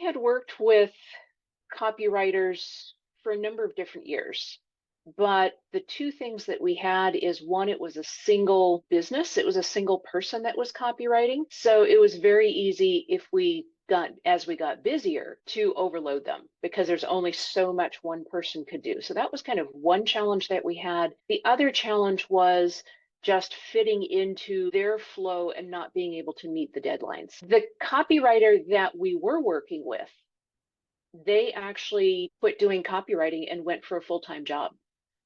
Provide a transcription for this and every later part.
had worked with copywriters for a number of different years. But the two things that we had is one, it was a single business. It was a single person that was copywriting. So it was very easy as we got busier to overload them because there's only so much one person could do. So that was kind of one challenge that we had. The other challenge was just fitting into their flow and not being able to meet the deadlines. The copywriter that we were working with, they actually quit doing copywriting and went for a full-time job.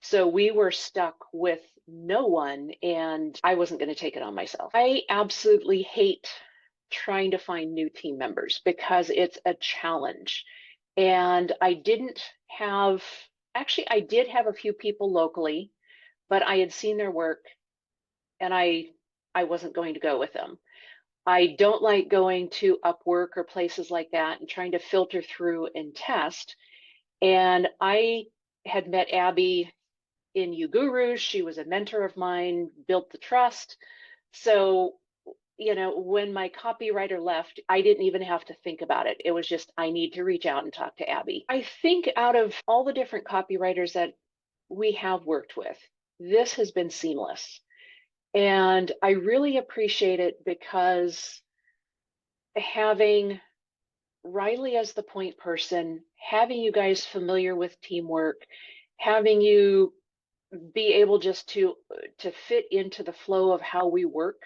So we were stuck with no one, and I wasn't going to take it on myself. I absolutely hate trying to find new team members because it's a challenge. And I did have a few people locally, but I had seen their work and I wasn't going to go with them. I don't like going to Upwork or places like that and trying to filter through and test. And I had met Abby in YouGurus. She was a mentor of mine, built the trust. So, when my copywriter left, I didn't even have to think about it. It was just, I need to reach out and talk to Abby. I think out of all the different copywriters that we have worked with, this has been seamless. And I really appreciate it because having Riley as the point person, having you guys familiar with teamwork, having you be able just to fit into the flow of how we work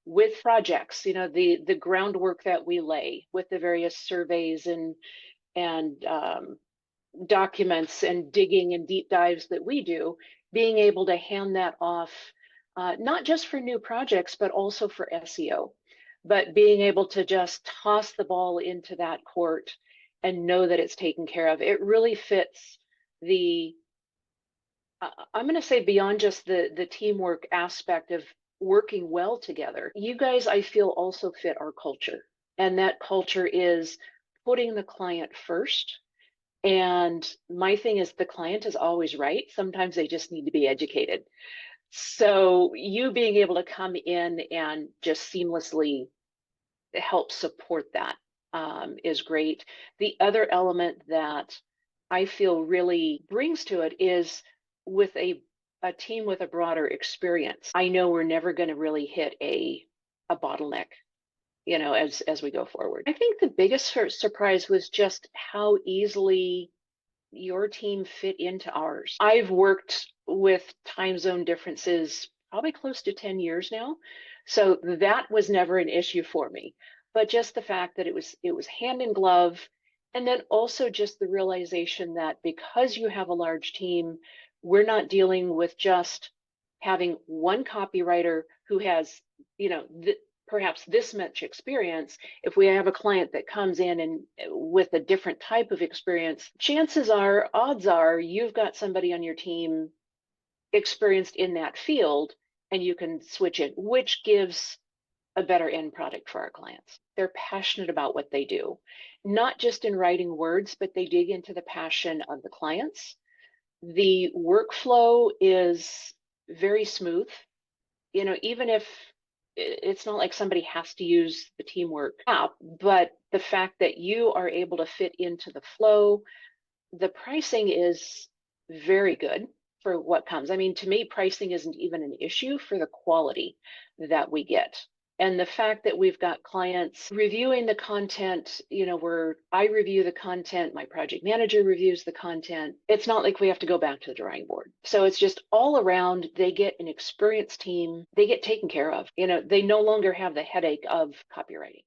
with projects, the groundwork that we lay with the various surveys and documents and digging and deep dives that we do, being able to hand that off, not just for new projects, but also for SEO, but being able to just toss the ball into that court and know that it's taken care of. It really fits I'm going to say beyond just the teamwork aspect of working well together. You guys, I feel, also fit our culture. And that culture is putting the client first. And my thing is the client is always right. Sometimes they just need to be educated. So you being able to come in and just seamlessly help support that is great. The other element that I feel really brings to it is with a team with a broader experience. I know we're never going to really hit a bottleneck, as we go forward. I think the biggest surprise was just how easily your team fit into ours. I've worked with time zone differences probably close to 10 years now. So that was never an issue for me. But just the fact that it was hand in glove, and then also just the realization that because you have a large team, we're not dealing with just having one copywriter who has, perhaps this much experience. If we have a client that comes in and with a different type of experience, odds are you've got somebody on your team experienced in that field and you can switch it, which gives a better end product for our clients. They're passionate about what they do, not just in writing words, but they dig into the passion of the clients. The workflow is very smooth. Even if it's not like somebody has to use the teamwork app, but the fact that you are able to fit into the flow, the pricing is very good for what comes. I mean, to me, pricing isn't even an issue for the quality that we get. And the fact that we've got clients reviewing the content, where I review the content, my project manager reviews the content. It's not like we have to go back to the drawing board. So it's just all around, they get an experienced team, they get taken care of. They no longer have the headache of copywriting.